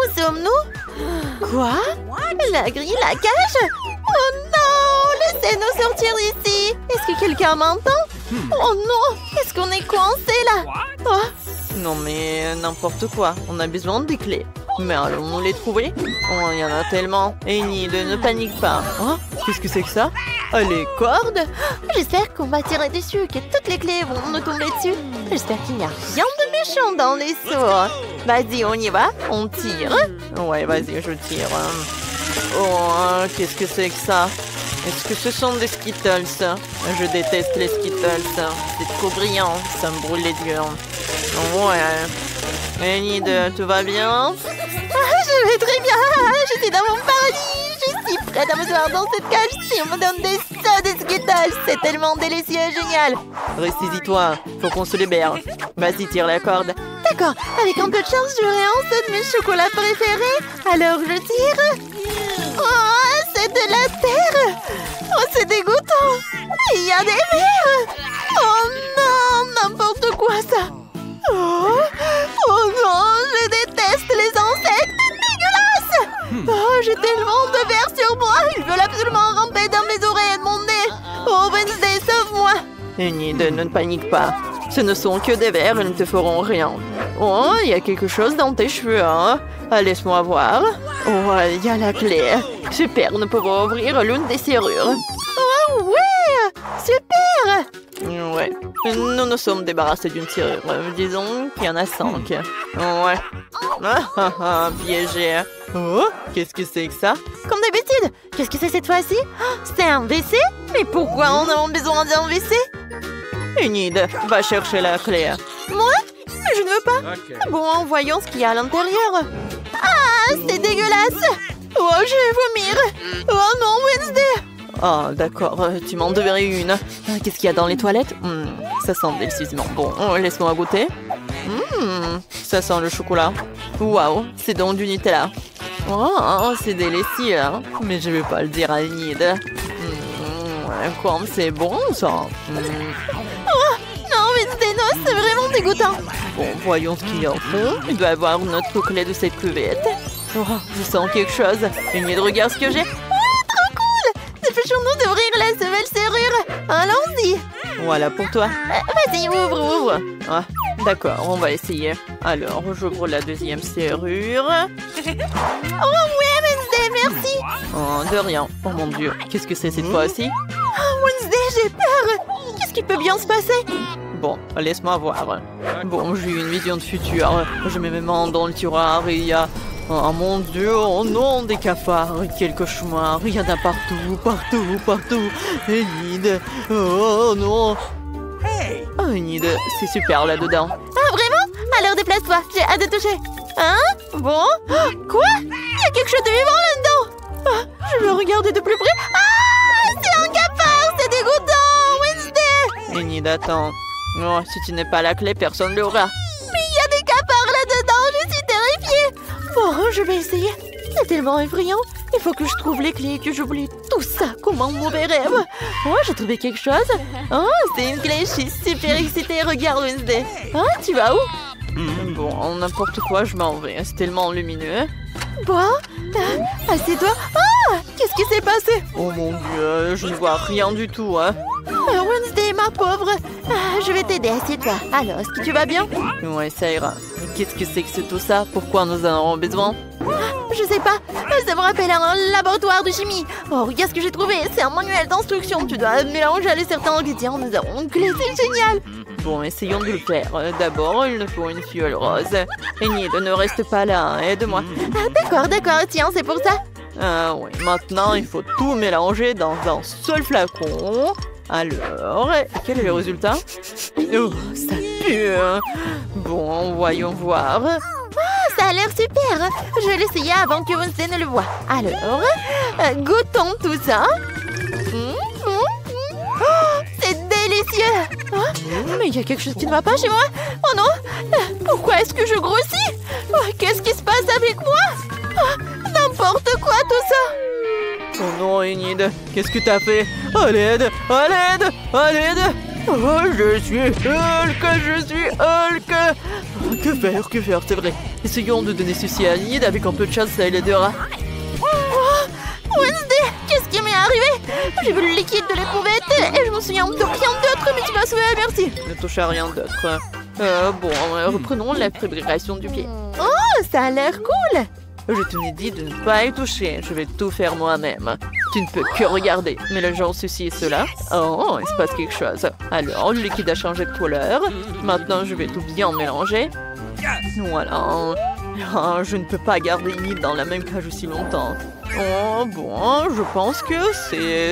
Où sommes-nous? Quoi? La grille, la cage? Oh non! Laissez-nous sortir d'ici! Est-ce que quelqu'un m'entend? Oh non! Est-ce qu'on est coincé là? Oh. Non mais n'importe quoi. On a besoin des clés. Mais allons-nous les trouver? Oh, il y en a tellement. Enid, ne panique pas. Hein? Qu'est-ce que c'est que ça? Oh, les cordes? J'espère qu'on va tirer dessus, que toutes les clés vont nous tomber dessus. J'espère qu'il n'y a rien de méchant dans les seaux. Vas-y, on y va. On tire. Ouais, vas-y, je tire. Oh, qu'est-ce que c'est que ça? Est-ce que ce sont des Skittles? Je déteste les Skittles. C'est trop brillant. Ça me brûle les yeux. Ouais. Enid, tout va bien? Je vais très bien. Je suis dans mon paradis. Je suis prête à me voir dans cette cage. Si on me donne des sauts de Skittles, c'est tellement délicieux et génial. Ressaisis-toi. Faut qu'on se libère. Vas-y, tire la corde. D'accord. Avec un peu de chance, j'aurai un seul de mes chocolats préférés. Alors, je tire. Oh, c'est de la terre. Oh, c'est dégoûtant. Il y a des vers. Oh non, n'importe quoi ça. Oh non, je déteste les insectes. Dégueulasse. Oh, j'ai tellement de vers sur moi. Ils veulent absolument ramper dans mes oreilles et mon nez. Oh, Wednesday, sauve-moi. Enid, ne panique pas. Ce ne sont que des vers, ils ne te feront rien. Oh, il y a quelque chose dans tes cheveux, hein? Laisse-moi voir. Oh, il y a la clé. Super, nous pouvons ouvrir l'une des serrures. Oh, ouais! Super! Ouais, nous nous sommes débarrassés d'une serrure. Disons qu'il y en a 5. Ouais. Piégé. Oh, qu'est-ce que c'est que ça? Comme d'habitude. Qu'est-ce que c'est cette fois-ci? C'est un WC? Mais pourquoi on a besoin d'un WC? Enid, va chercher la clé. Moi? Je ne veux pas. Okay. Bon, voyons ce qu'il y a à l'intérieur. Ah, c'est dégueulasse. Oh, je vais vomir. Oh non, Wednesday. Ah, d'accord, tu m'en devrais une. Qu'est-ce qu'il y a dans les toilettes? Ça sent délicieusement bon. Laisse-moi goûter. Ça sent le chocolat. Waouh, c'est donc du Nutella. Oh, c'est délicieux. Mais je ne vais pas le dire à Enid. Comme c'est bon, ça. Oh, non, Wednesday, non, c'est vraiment dégoûtant. Bon, voyons ce qu'il y a au fond. Il doit y avoir notre clé de cette cuvette. Oh, je sens quelque chose. Enid, regarde ce que j'ai. Dépêchons-nous d'ouvrir la nouvelle serrure. Allons-y. Voilà pour toi. Vas-y, ouvre. Ah, d'accord, on va essayer. Alors, j'ouvre la deuxième serrure. Oh ouais, Wednesday, merci. Oh, de rien. Oh mon Dieu, qu'est-ce que c'est cette fois-ci? Oh, Wednesday, j'ai peur. Qu'est-ce qui peut bien se passer? Bon, laisse-moi voir. Bon, j'ai eu une vision de futur. Je mets mes mains dans le tiroir et il y a... Oh mon Dieu, oh non, des cafards, quel cauchemar, il y en a partout. Enid, oh non. Oh Enid, c'est super là-dedans. Ah vraiment? Alors déplace-toi, j'ai hâte de toucher. Hein? Bon? Quoi? Il y a quelque chose de vivant là-dedans. Je veux regarder de plus près. Ah, c'est un cafard, c'est dégoûtant, Wednesday. Enid, attends. Oh, si tu n'es pas la clé, personne ne l'aura. Mais il y a des cafards là-dedans, je suis terrifiée. Bon, je vais essayer. C'est tellement effrayant. Il faut que je trouve les clés et que j'oublie tout ça comme un mauvais rêve. Oh, j'ai trouvé quelque chose. Oh, c'est une clé. Je suis super excitée. Regarde, Wednesday. Ah, tu vas où? Bon, n'importe quoi, je m'en vais. C'est tellement lumineux. Bon, assieds-toi. Ah, qu'est-ce qui s'est passé? Oh mon Dieu, je ne vois rien du tout. Wednesday, ma pauvre. Je vais t'aider, assieds-toi. Alors, est-ce que tu vas bien? Ouais, ça ira. Qu'est-ce que c'est que tout ça? Pourquoi nous en avons besoin? Je sais pas. Ça me rappelle un laboratoire de chimie. Oh, regarde ce que j'ai trouvé. C'est un manuel d'instruction. Tu dois mélanger certains ingrédients. Nous avons une clé, c'est génial. Bon, essayons de le faire. D'abord, il nous faut une fiole rose. Enid, ne reste pas là. Aide-moi. D'accord. Tiens, c'est pour ça. Oui. Maintenant, il faut tout mélanger dans un seul flacon. Alors, quel est le résultat? Oh, ça pue. Bon, voyons voir. Ça a l'air super. Je vais l'essayer avant que Wednesday ne le voie. Alors, goûtons tout ça. Oh, c'est délicieux. Mais il y a quelque chose qui ne va pas chez moi. Oh non. Pourquoi est-ce que je grossis? Qu'est-ce qui se passe avec moi? N'importe quoi tout ça. Oh non, Enid, qu'est-ce que t'as fait? À l'aide. Oh, je suis Hulk, je suis Hulk. Oh, que faire, c'est vrai. Essayons de donner ceci à Nid, avec un peu de chance, ça l'aidera. Oh, Wednesday, qu'est-ce qui m'est arrivé? J'ai vu le liquide de l'éprouvette et je me souviens de rien d'autre, mais tu m'as sauvé, merci. Ne touche à rien d'autre. Reprenons la fabrication du pied. Oh, ça a l'air cool. Je t'ai dit de ne pas y toucher. Je vais tout faire moi-même. Tu ne peux que regarder. Mélangeons ceci et cela. Oh, il se passe quelque chose. Alors, le liquide a changé de couleur. Maintenant, je vais tout bien mélanger. Voilà. Oh, je ne peux pas garder Enid dans la même cage aussi longtemps. Oh, bon, je pense que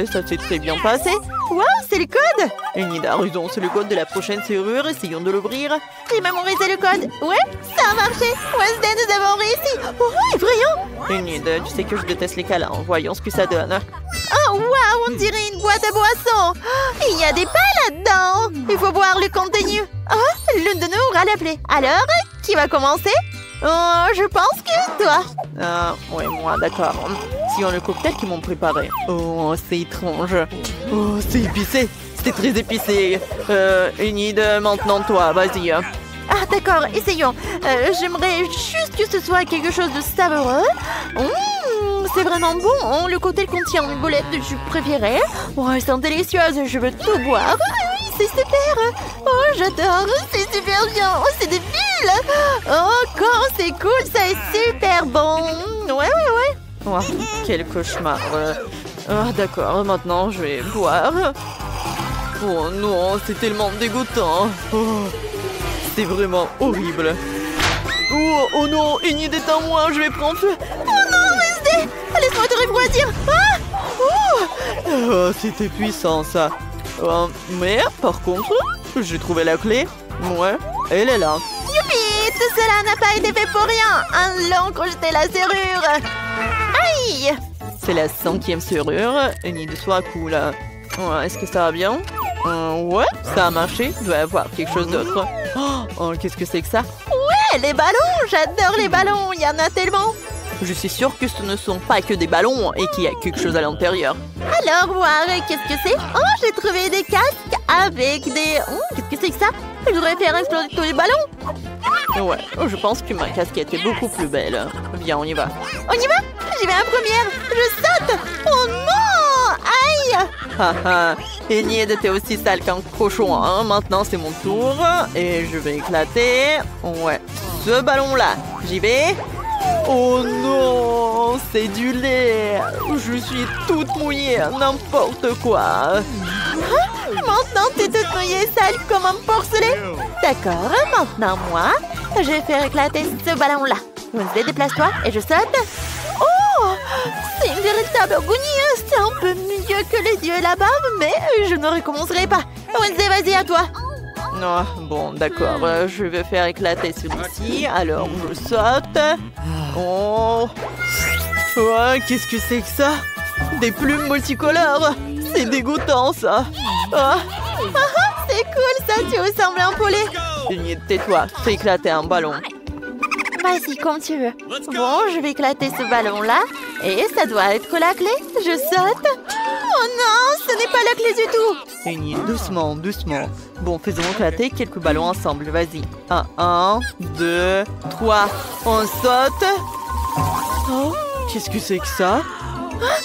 ça s'est très bien passé. Wow, c'est le code! Enid a raison, c'est le code de la prochaine serrure. Essayons de l'ouvrir. J'ai mémorisé le code. Ouais, ça a marché. Wednesday, nous avons réussi. Oh, effrayant! Enid, tu sais que je déteste les câlins. Voyons ce que ça donne. Oh, wow, on dirait une boîte à boissons. Il y a des pas là-dedans. Il faut boire le contenu. Oh, l'une de nous aura la plaie. Alors, qui va commencer? Oh, je pense que toi. Ouais, moi, d'accord. Si on le cocktail qu'ils m'ont préparé. Oh, c'est étrange. Oh, c'est épicé. C'était très épicé. Enid, maintenant toi, vas-y. Ah, d'accord, essayons. J'aimerais juste que ce soit quelque chose de savoureux. C'est vraiment bon. Le cocktail contient une boulette de jus préférée. Oh, elles sont délicieuses. Je veux tout boire. C'est super. Oh, j'adore. C'est super bien. Oh, c'est des bulles. Oh, quand c'est cool. Ça est super bon. Ouais. Oh, quel cauchemar. D'accord, maintenant je vais boire. Oh non, c'est tellement dégoûtant. Oh, c'est vraiment horrible. Oh non, Enid est en moi. Je vais prendre feu. Oh non, Wednesday. Laisse-moi te refroidir. Oh, c'était puissant ça. Mais par contre, j'ai trouvé la clé. Ouais, elle est là. Youpi, tout cela n'a pas été fait pour rien. Un long crocheté la serrure. Aïe! C'est la 5e serrure. Enid, sois cool. Est-ce que ça va bien? Ouais, ça a marché. Il doit y avoir quelque chose d'autre. Oh, qu'est-ce que c'est que ça? Ouais, les ballons. J'adore les ballons. Il y en a tellement. Je suis sûre que ce ne sont pas que des ballons et qu'il y a quelque chose à l'intérieur. Alors, voir, qu'est-ce que c'est? Oh, j'ai trouvé des casques avec des... Oh, qu'est-ce que c'est que ça? Je voudrais faire exploser tous les ballons. Ouais, je pense que ma casquette est beaucoup plus belle. Viens, on y va. On y va? J'y vais en première. Je saute. Oh non! Aïe! Haha, Enid, t'es aussi sale qu'un cochon. Hein? Maintenant, c'est mon tour. Et je vais éclater. Ouais, ce ballon-là. J'y vais. Oh non, c'est du lait. Je suis toute mouillée, n'importe quoi. Maintenant, t'es toute mouillée, sale comme un porcelet. D'accord, maintenant moi, je vais faire éclater ce ballon-là. Wednesday, déplace-toi et je saute. Oh, c'est une véritable agonie. C'est un peu mieux que les yeux et la barbe, mais je ne recommencerai pas. Wednesday, vas-y, à toi. Oh, bon, d'accord. Je vais faire éclater celui-ci. Alors, je saute. Oh, qu'est-ce que c'est que ça? Des plumes multicolores. C'est dégoûtant, ça. C'est cool, ça. Tu ressembles à un poulet. Enid, tais-toi. Fais éclater un ballon. Vas-y, comme tu veux. Bon, je vais éclater ce ballon-là. Et ça doit être la clé. Je saute. Oh non, ce n'est pas la clé du tout. Enid, doucement, doucement. Bon, faisons éclater quelques ballons ensemble. Vas-y. 1, 2, 3. On saute. Oh, qu'est-ce que c'est que ça?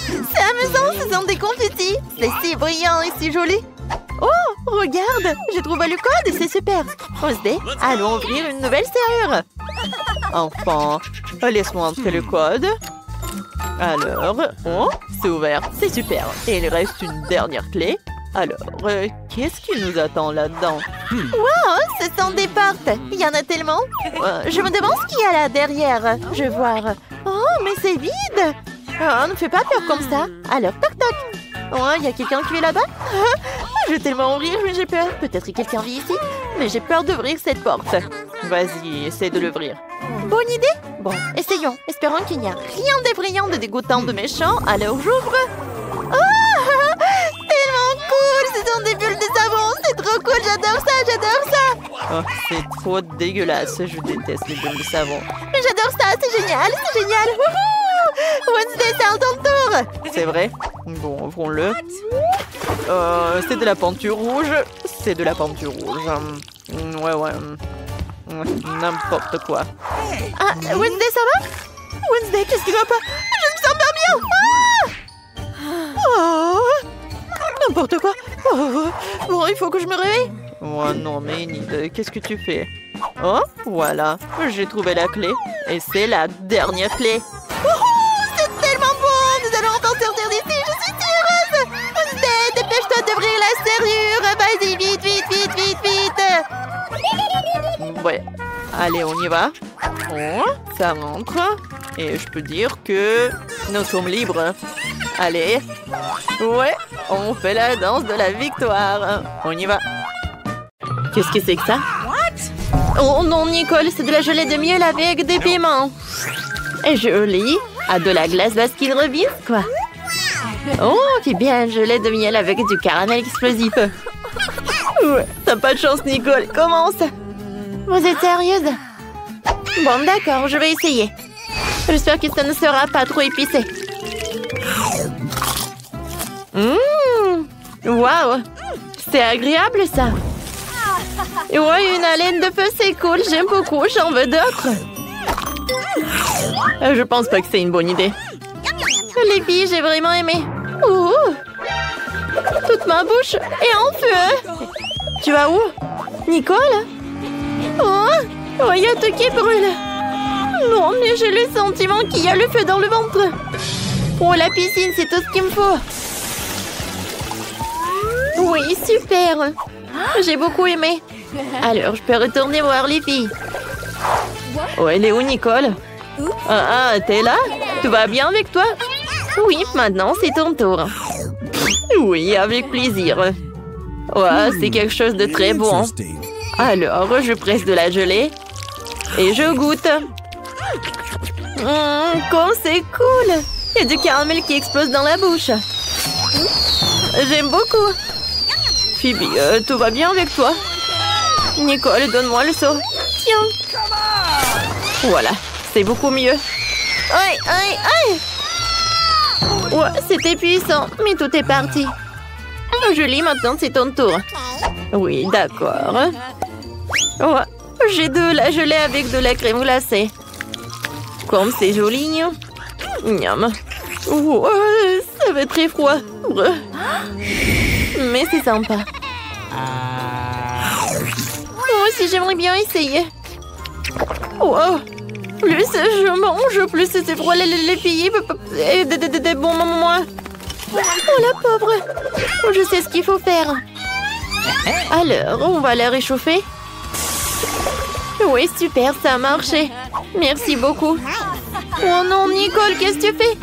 C'est amusant, ce sont des confettis. C'est si brillant et si joli. Oh, regarde, j'ai trouvé le code et c'est super. Wednesday, allons ouvrir une nouvelle serrure. Enfin, laisse-moi entrer le code. Alors, oh, c'est ouvert, c'est super. Et il reste une dernière clé. Alors, qu'est-ce qui nous attend là-dedans? Wow, ce sont des portes. Il y en a tellement. Je me demande ce qu'il y a là derrière. Je vais voir. Oh, mais c'est vide. Oh, ne fais pas peur comme ça. Alors, toc toc. Oh, il y a quelqu'un qui est là-bas? Je vais tellement en rire, mais j'ai peur. Peut-être que quelqu'un vit ici. Mais j'ai peur d'ouvrir cette porte. Vas-y, essaie de l'ouvrir. Bonne idée? Bon, essayons. Espérons qu'il n'y a rien d'effrayant, de dégoûtant, de méchant. Alors, j'ouvre. Oh, tellement cool! Ce sont des bulles de savon. C'est trop cool, j'adore ça, j'adore ça. Oh, c'est trop dégueulasse. Je déteste les bulles de savon. Mais j'adore ça, c'est génial, c'est génial. Wouhou! Wednesday, c'est à ton tour. C'est vrai? Bon, ouvrons-le. C'est de la peinture rouge. c'est de la peinture rouge. Ouais. N'importe quoi. Ah, Wednesday, ça va? Wednesday, qu'est-ce qui va pas? Je me sens pas bien. Oh, n'importe quoi. Oh, bon, il faut que je me réveille. Oh non, mais Enid, qu'est-ce que tu fais? Oh, voilà, j'ai trouvé la clé. Et c'est la dernière clé. Oh, c'est tellement bon. Nous allons enfin sortir d'ici. Je suis si heureuse. Wednesday, dépêche-toi d'ouvrir la serrure. Vas-y, vite. Ouais, allez, on y va. Oh, ça rentre. Et je peux dire que nous sommes libres. Allez. Ouais, on fait la danse de la victoire. On y va. Qu'est-ce que c'est que ça? Oh non, Nicole, c'est de la gelée de miel avec des piments. Et joli. À de la glace Baskin Robbins, quoi. Oh, qui bien gelée de miel avec du caramel explosif. Ouais, t'as pas de chance, Nicole. Commence. Vous êtes sérieuse? Bon, d'accord, je vais essayer. J'espère que ça ne sera pas trop épicé. Waouh, c'est agréable, ça. Ouais, une haleine de feu, c'est cool. J'aime beaucoup, j'en veux d'autres. Je pense pas que c'est une bonne idée. Les filles, j'ai vraiment aimé. Ouh. Toute ma bouche est en feu. Tu vas où? Nicole? Oh, y a tout qui brûle. Non, mais j'ai le sentiment qu'il y a le feu dans le ventre. Oh, la piscine, c'est tout ce qu'il me faut. Oui, super. J'ai beaucoup aimé. Alors, je peux retourner voir les filles. Oh, elle est où, Nicole? Ah, t'es là? Tout va bien avec toi? Oui, maintenant, c'est ton tour. Oui, avec plaisir. Ouais, c'est quelque chose de très bon. Alors, je presse de la gelée et je goûte. Comme c'est cool! Il y a du caramel qui explose dans la bouche. J'aime beaucoup. Phoebe, tout va bien avec toi? Nicole, donne-moi le seau. Tiens. Voilà, c'est beaucoup mieux. Aïe! Ouais, c'était puissant, mais tout est parti. Julie, maintenant c'est ton tour. Oui, d'accord. Ouais, j'ai de la gelée avec de la crème glacée. Comme c'est joli. Miam. Oh, ça va être très froid. Mais c'est sympa. Moi aussi, j'aimerais bien essayer. Oh, plus je mange, plus c'est froid. Les filles, des bons moments. Oh, la pauvre. Je sais ce qu'il faut faire. Alors, on va la réchauffer. Oui, super, ça a marché. Merci beaucoup. Oh non, Nicole, qu'est-ce que tu fais?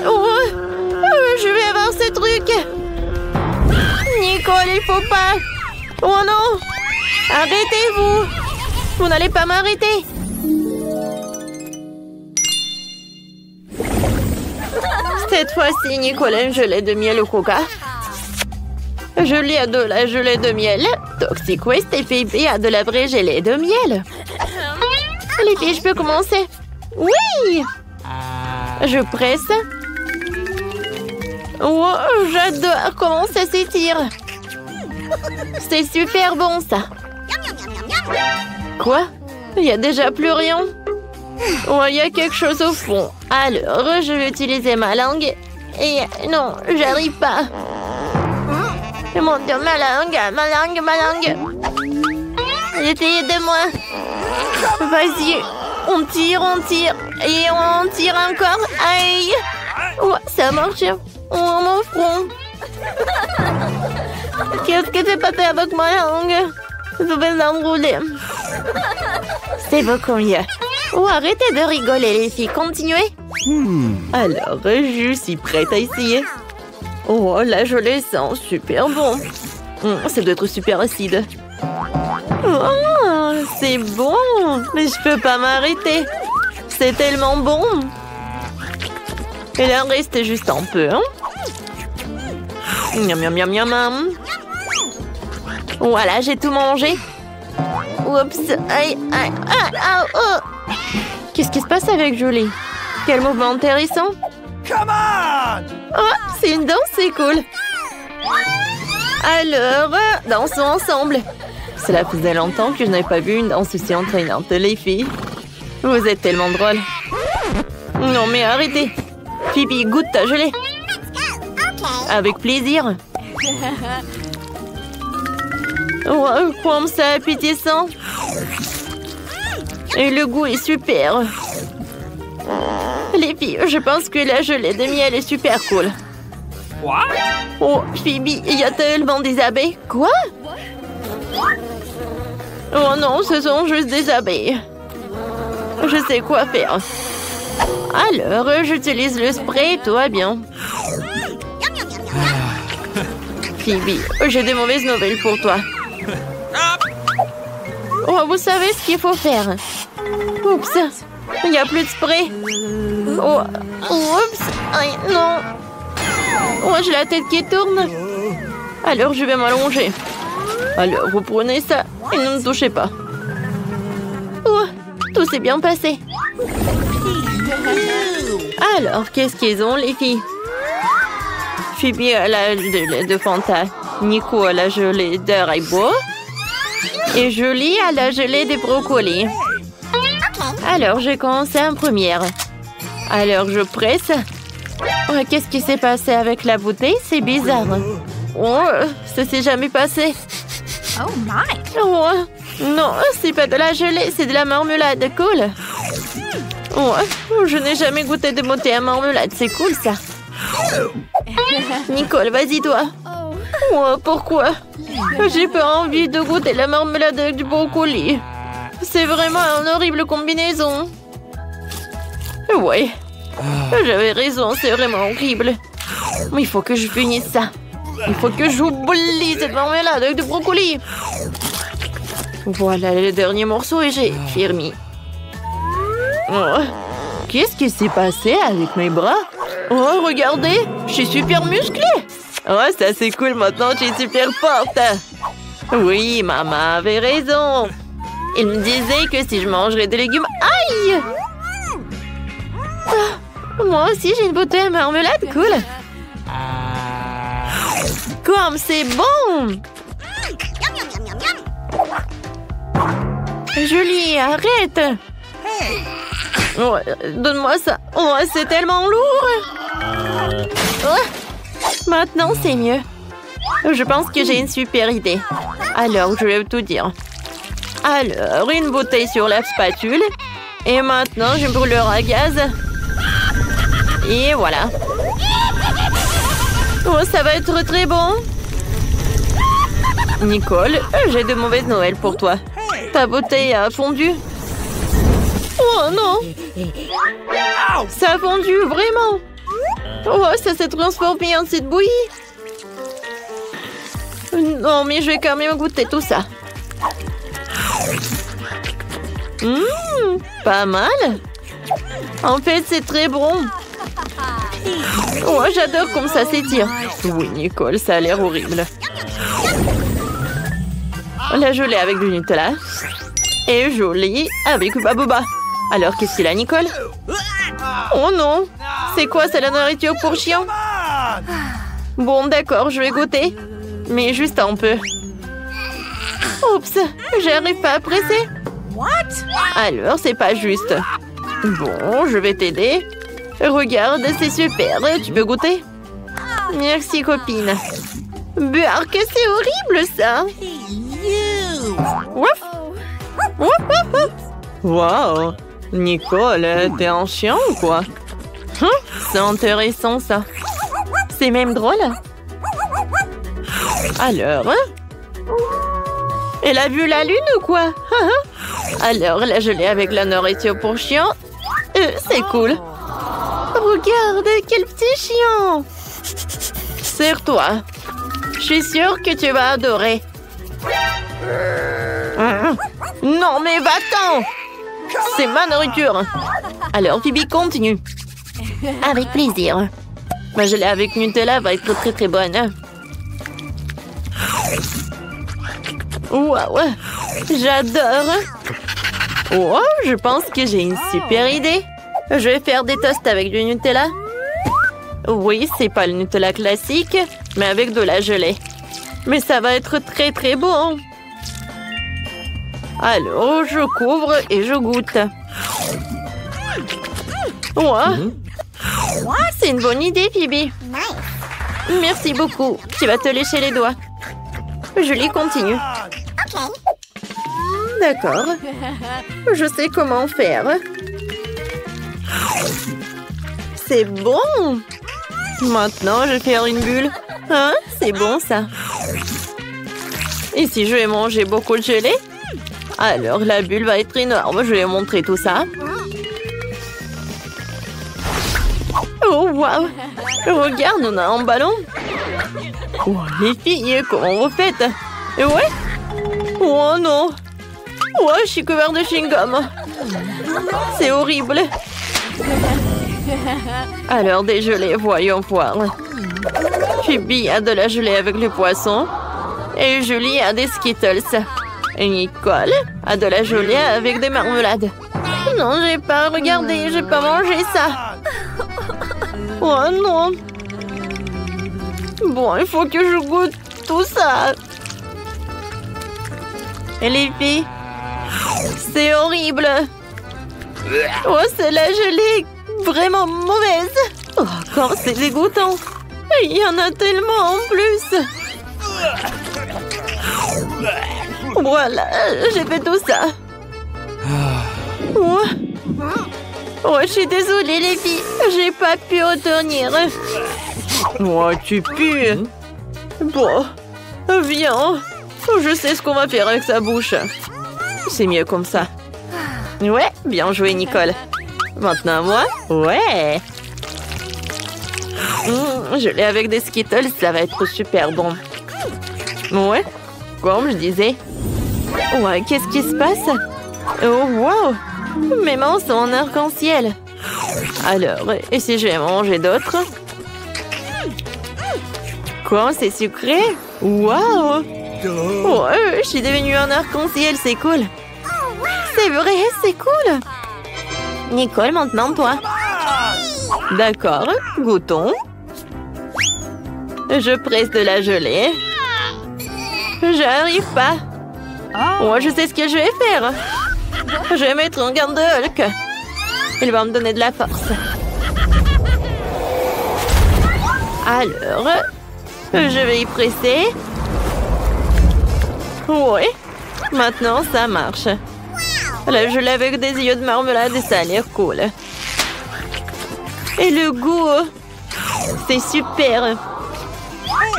Oh, je vais avoir ce truc. Nicole, il faut pas. Oh non. Arrêtez-vous. Vous n'allez pas m'arrêter. Cette fois-ci, Nicole aime gelée de miel au coca. Julie a de la gelée de miel. Toxic Waste et Phoebe a de la vraie gelée de miel. Les filles, je peux commencer? Oui! Je presse. Oh, j'adore comment ça s'étire. C'est super bon, ça. Quoi? Il n'y a déjà plus rien? Oh, il y a quelque chose au fond. Alors, je vais utiliser ma langue. Et non, j'arrive pas. Mon Dieu, ma langue. Essayez de moi. Vas-y, on tire. Et on tire encore. Aïe. Oh, ça marche. Oh, mon front. Qu'est-ce que j'ai pas fait avec ma langue? Je vais l'enrouler. C'est beaucoup mieux. Oh, arrêtez de rigoler, les filles. Continuez. Alors, je suis prête à essayer. Oh, là, je les sens super bon. Ça doit être super acide. Oh, c'est bon. Mais je peux pas m'arrêter. C'est tellement bon. Il en reste juste un peu. Hein? Miam. Voilà, j'ai tout mangé. Oups. Aïe. Oh. Qu'est-ce qui se passe avec Julie? Quel mouvement intéressant. Oh, c'est une danse, c'est cool. Alors, dansons ensemble. Cela faisait longtemps que je n'avais pas vu une danse aussi entraînante, les filles. Vous êtes tellement drôles. Non, mais arrêtez. Phoebe, goûte ta gelée. Avec plaisir. Wow, comme ça appétissant. Et le goût est super. Les filles, je pense que la gelée de miel est super cool. Oh, Phoebe, il y a tellement des abeilles. Quoi? Oh non, ce sont juste des abeilles. Je sais quoi faire. Alors, j'utilise le spray, tout va bien. Phoebe, j'ai des mauvaises nouvelles pour toi. Oh, vous savez ce qu'il faut faire. Oups, il n'y a plus de spray. Oh, oups, aïe, non. Oh, j'ai la tête qui tourne. Alors, je vais m'allonger. Alors, vous prenez ça et ne me touchez pas. Oh, tout s'est bien passé. Alors, qu'est-ce qu'ils ont, les filles? Phoebe a la gelée de Fanta. Nico a la gelée de Haribo. Et Julie a la gelée de brocoli. Alors, je commence en première. Alors, je presse. Oh, qu'est-ce qui s'est passé avec la bouteille? C'est bizarre. Oh, ça s'est jamais passé. Oh my! Oh, non, c'est pas de la gelée, c'est de la marmelade. Cool. Oh, je n'ai jamais goûté de bouteille à marmelade. C'est cool, ça. Nicole, vas-y, toi. Oh, pourquoi? J'ai pas envie de goûter la marmelade avec du brocoli. C'est vraiment une horrible combinaison. Ouais, j'avais raison, c'est vraiment horrible. Mais il faut que je finisse ça. Il faut que j'oublie cette marmelade avec du brocoli. Voilà le dernier morceau et j'ai fini. Oh, qu'est-ce qui s'est passé avec mes bras? Oh, regardez, je suis super musclée. Oh, ça c'est cool, maintenant je suis super forte. Oui, maman avait raison. Il me disait que si je mangerais des légumes... Aïe! Ah, moi aussi j'ai une bouteille à marmelade, cool. Comme c'est bon! Julie, arrête! Oh, donne-moi ça. Oh, c'est tellement lourd. Oh, maintenant, c'est mieux. Je pense que j'ai une super idée. Alors, je vais tout dire. Alors, une bouteille sur la spatule. Et maintenant, je brûleur à gaz. Et voilà. Oh, ça va être très bon. Nicole, j'ai de mauvaises nouvelles pour toi. Ta bouteille a fondu. Oh non! Ça a fondu, vraiment! Oh, ça s'est transformé en cette bouillie! Non, mais je vais quand même goûter tout ça. Pas mal! En fait, c'est très bon. Oh, j'adore comme ça s'étire. Oui, Nicole, ça a l'air horrible. La gelée avec du Nutella. Et Jolie avec Baboba. Alors, qu'est-ce qu'il a, Nicole? Oh non! C'est quoi, c'est la nourriture pour chien? Bon, d'accord, je vais goûter. Mais juste un peu. Oups, j'arrive pas à presser. Alors, c'est pas juste. Bon, je vais t'aider. Regarde, c'est super. Tu veux goûter? Merci, copine. Burk, c'est horrible, ça. Ouf! Ouf, ouf, ouf. Wow! Nicole, t'es un chien ou quoi? C'est intéressant, ça. C'est même drôle. Alors, elle a vu la lune ou quoi? Alors, la gelée avec la nourriture pour chien. C'est cool. Regarde, quel petit chien. Serre-toi. Je suis sûre que tu vas adorer. Non, mais va-t'en! C'est ma nourriture. Alors, Phoebe, continue. Avec plaisir. Ma gelée avec Nutella va être très très bonne. Waouh! J'adore! Oh, je pense que j'ai une super idée. Je vais faire des toasts avec du Nutella. Oui, c'est pas le Nutella classique, mais avec de la gelée. Mais ça va être très très bon. Alors, je couvre et je goûte. Ouais. C'est une bonne idée, Phoebe. Merci beaucoup. Tu vas te lécher les doigts. Julie continue. D'accord. Je sais comment faire. C'est bon. Maintenant, je vais faire une bulle. Hein? C'est bon, ça. Et si je vais manger beaucoup de gelée? Alors, la bulle va être énorme. Je vais montrer tout ça. Oh, waouh! Regarde, on a un ballon. Oh, les filles, comment vous faites? Ouais? Oh non! Ouais, je suis couvert de chewing-gum. C'est horrible. Alors, des gelées, voyons voir. Phoebe a de la gelée avec les poissons. Et Julie a des Skittles. Et Nicole a de la gelée avec des marmelades. Non, j'ai pas regardé, j'ai pas mangé ça. Oh non. Bon, il faut que je goûte tout ça. Et les filles, c'est horrible. Oh, c'est la gelée vraiment mauvaise. Oh, quand c'est dégoûtant. Il y en a tellement en plus. Voilà, j'ai fait tout ça. Oh, je suis désolée les filles, j'ai pas pu retenir. Oh, tu pues. Bon, viens. Je sais ce qu'on va faire avec sa bouche. C'est mieux comme ça. Ouais, bien joué Nicole. Maintenant moi, ouais. Je l'ai avec des Skittles, ça va être super bon. Ouais, comme je disais. Ouais, qu'est-ce qui se passe? Oh, wow! Mes mains sont en arc-en-ciel. Alors, et si je vais manger d'autres? Quoi, c'est sucré? Wow! Oh, je suis devenue un arc-en-ciel, c'est cool. C'est vrai, c'est cool. Nicole, maintenant toi. D'accord, goûtons. Je presse de la gelée. J'arrive pas. Oh, je sais ce que je vais faire. Je vais mettre un garde de Hulk. Il va me donner de la force. Alors, je vais y presser. Oui, maintenant ça marche. Là, je l'ai avec des yeux de marmelade et ça a l'air cool. Et le goût, c'est super.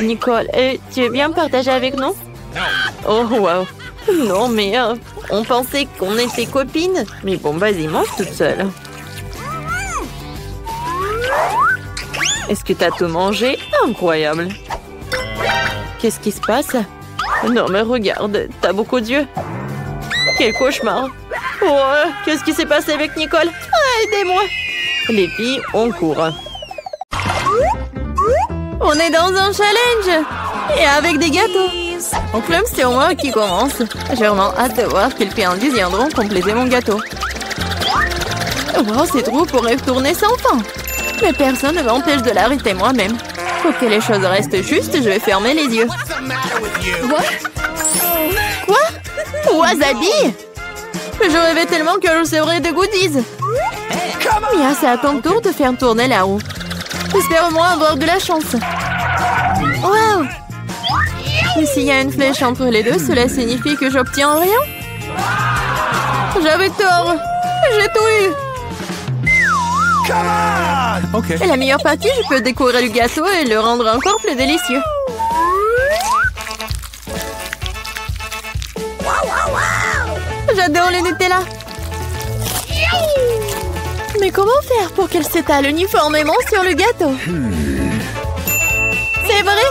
Nicole, tu veux bien partager avec nous? Oh, wow. Non, mais on pensait qu'on était copines. Mais bon, vas-y, mange toute seule. Est-ce que t'as tout mangé? Incroyable. Qu'est-ce qui se passe? Non, mais regarde, t'as beaucoup d'yeux. Quel cauchemar. Oh, qu'est-ce qui s'est passé avec Nicole? Aidez-moi. Les filles, on court. On est dans un challenge. Et avec des gâteaux. Donc là, c'est moi qui commence. J'ai vraiment hâte de voir quelles friandises viendront compléter mon gâteau. Oh, ces trous pourraient tourner sans fin. Mais personne ne m'empêche de l'arrêter moi-même. Pour que les choses restent justes, je vais fermer les yeux. Quoi? Wasabi? Je rêvais tellement que je recevrais des goodies. Mia, c'est à ton tour de faire tourner la roue. J'espère au moins avoir de la chance. Waouh! Mais s'il y a une flèche entre les deux, cela signifie que j'obtiens rien? J'avais tort! J'ai tout eu! Okay. Et la meilleure partie, je peux décorer le gâteau et le rendre encore plus délicieux. J'adore le Nutella! Mais comment faire pour qu'elle s'étale uniformément sur le gâteau? C'est vrai?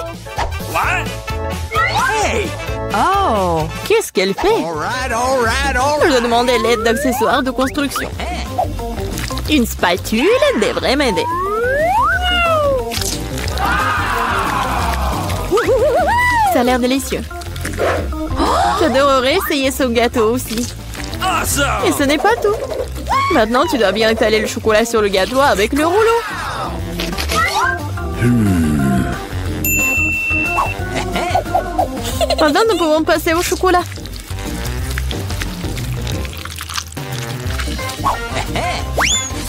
Hey! Oh! Qu'est-ce qu'elle fait? Je dois demander l'aide d'accessoires de construction. Une spatule devrait m'aider. Ça a l'air délicieux. J'adorerais essayer ce gâteau aussi. Et ce n'est pas tout. Maintenant, tu dois bien étaler le chocolat sur le gâteau avec le rouleau. Maintenant, nous pouvons passer au chocolat.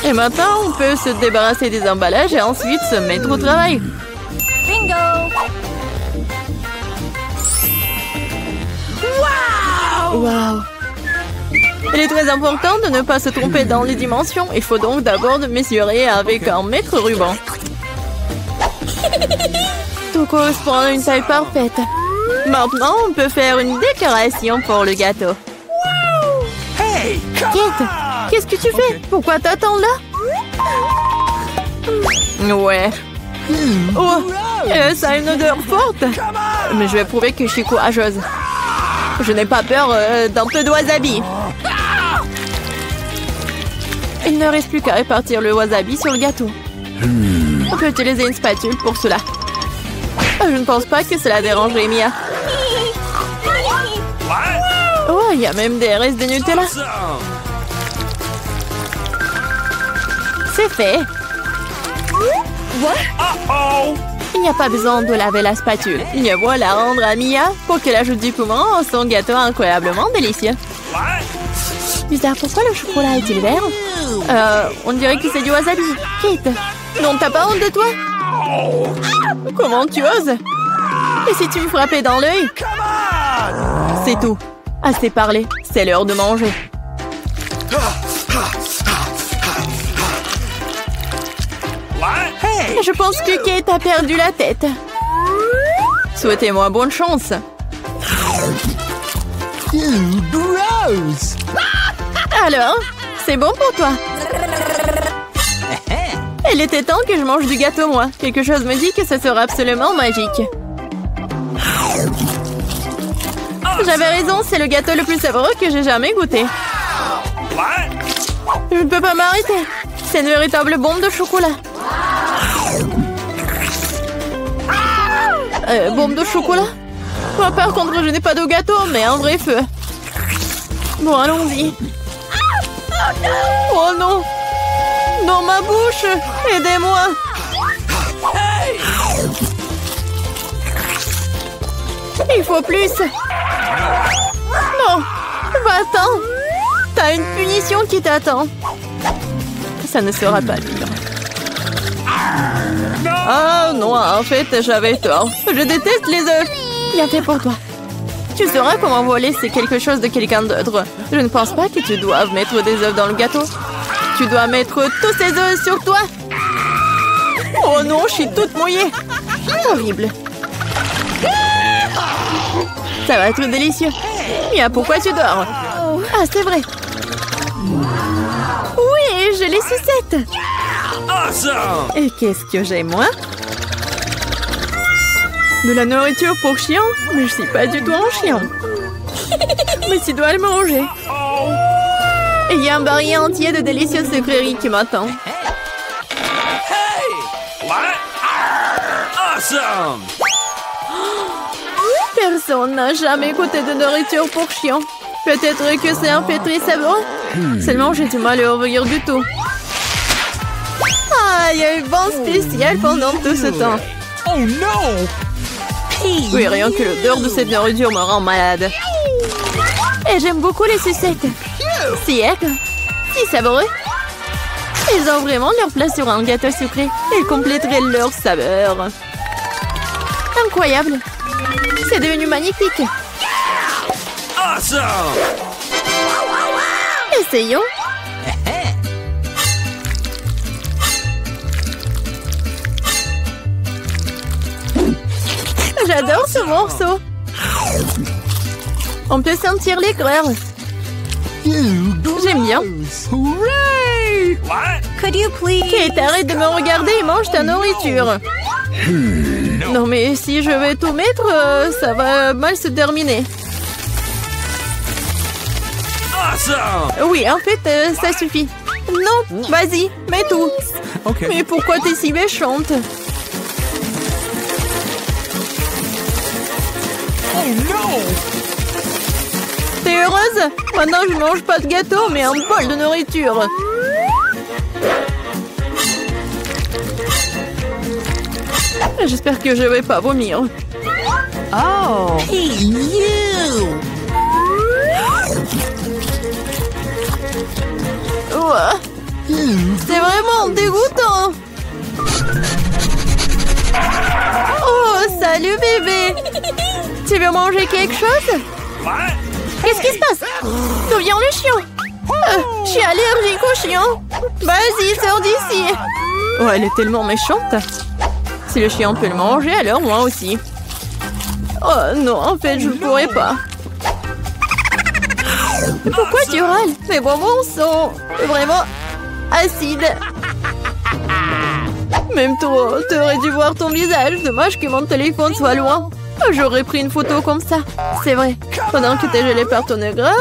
Et maintenant, on peut se débarrasser des emballages et ensuite se mettre au travail. Bingo! Wow! Il est très important de ne pas se tromper dans les dimensions. Il faut donc d'abord mesurer avec un mètre ruban. Tout correspond à une taille parfaite. Maintenant, on peut faire une décoration pour le gâteau. Hey, come Kate, qu'est-ce que tu fais? Pourquoi t'attends là? Ouais. Oh, ça a une odeur forte. Mais je vais prouver que je suis courageuse. Je n'ai pas peur d'un peu de wasabi. Il ne reste plus qu'à répartir le wasabi sur le gâteau. On peut utiliser une spatule pour cela. Je ne pense pas que cela dérangerait Mia. Oh, il y a même des restes de Nutella. Awesome. C'est fait. Uh-oh. Il n'y a pas besoin de laver la spatule. Il y a la rendre à Mia pour qu'elle ajoute du piment à son gâteau incroyablement délicieux. What? Bizarre, pourquoi le chocolat est-il vert? On dirait que c'est du wasabi. Kate, non, t'as pas honte de toi? Comment tu oses? Et si tu me frappais dans l'œil? Come on. C'est tout. Assez parlé, c'est l'heure de manger. What? Hey. Je pense que Kate a perdu la tête. Souhaitez-moi bonne chance. Gross. Alors, c'est bon pour toi? Il était temps que je mange du gâteau, moi. Quelque chose me dit que ce sera absolument magique. J'avais raison, c'est le gâteau le plus savoureux que j'ai jamais goûté. What? Je ne peux pas m'arrêter. C'est une véritable bombe de chocolat. Bombe de chocolat? Moi, par contre, je n'ai pas de gâteau, mais un vrai feu. Bon, allons-y. Oh non! Dans ma bouche! Aidez-moi! Hey. Il faut plus! Non! Va-t'en! T'as une punition qui t'attend. Ça ne sera pas dur. Ah non, en fait, j'avais tort. Je déteste les œufs. Bien fait pour toi. Tu sauras comment voler, c'est quelque chose de quelqu'un d'autre. Je ne pense pas que tu doives mettre des œufs dans le gâteau. Tu dois mettre tous ces œufs sur toi. Oh non, je suis toute mouillée. Horrible. Ça va être délicieux. Mia, pourquoi tu dors? Ah, c'est vrai. Oui, j'ai les sucettes. Awesome. Et qu'est-ce que j'ai, moi? De la nourriture pour chien? Mais je suis pas du tout un chien. Mais tu dois le manger. Oh. Et il y a un baril entier de délicieuses sucreries qui m'attend. Hey. What? Awesome. Personne n'a jamais goûté de nourriture pour chien. Peut-être que c'est un fait très savoureux. Seulement, j'ai du mal à ouvrir du tout. Ah, il y a eu vent spécial pendant tout ce temps. Oh no. Oui, rien que l'odeur de cette nourriture me rend malade. Et j'aime beaucoup les sucettes. Si savoureux. Ils ont vraiment leur place sur un gâteau sucré. Ils compléteraient leur saveur. Incroyable. C'est devenu magnifique. Awesome. Essayons. J'adore ce morceau. On peut sentir l'aigreur. J'aime bien. Hooray. What? Could you please? Kate, arrête de me regarder et mange ta nourriture. Non, mais si je vais tout mettre, ça va mal se terminer. Awesome. Oui, en fait, ça suffit. Non, vas-y, mets tout. Okay. Mais pourquoi t'es si méchante? Oh no. T'es heureuse? Maintenant, je mange pas de gâteau, mais un bol de nourriture. J'espère que je vais pas vomir. Oh. Hey, you! Ouah. C'est vraiment dégoûtant. Oh, salut bébé. Tu veux manger quelque chose? Qu'est-ce qui se passe? D'où vient le chien? Je suis allergique au chien. Vas-y, sors d'ici. Oh, elle est tellement méchante. Si le chien peut le manger, alors moi aussi. Oh non, en fait, je ne pourrais pas. Pourquoi tu râles? Mes bonbons sont vraiment acides. Même trop, t'aurais dû voir ton visage. Dommage que mon téléphone soit loin. J'aurais pris une photo comme ça. C'est vrai. Pendant que t'es gelé par ton aigreur,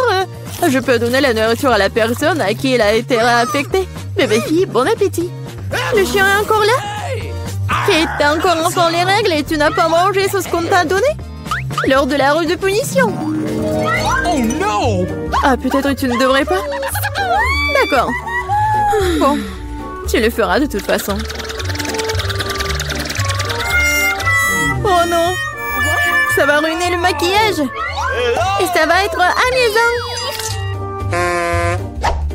je peux donner la nourriture à la personne à qui elle a été réaffectée. Bébé fille, bon appétit. Le chien est encore là? Kate, t'as encore enfant les règles et tu n'as pas mangé ce qu'on t'a donné? Lors de la rue de punition. Oh no! Ah, peut-être tu ne devrais pas? D'accord. Bon, tu le feras de toute façon. Oh non! Ça va ruiner le maquillage! Et ça va être amusant!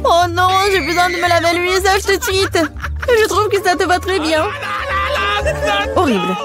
Oh non, j'ai besoin de me laver le visage tout de suite! Je trouve que ça te va très bien! Horrible!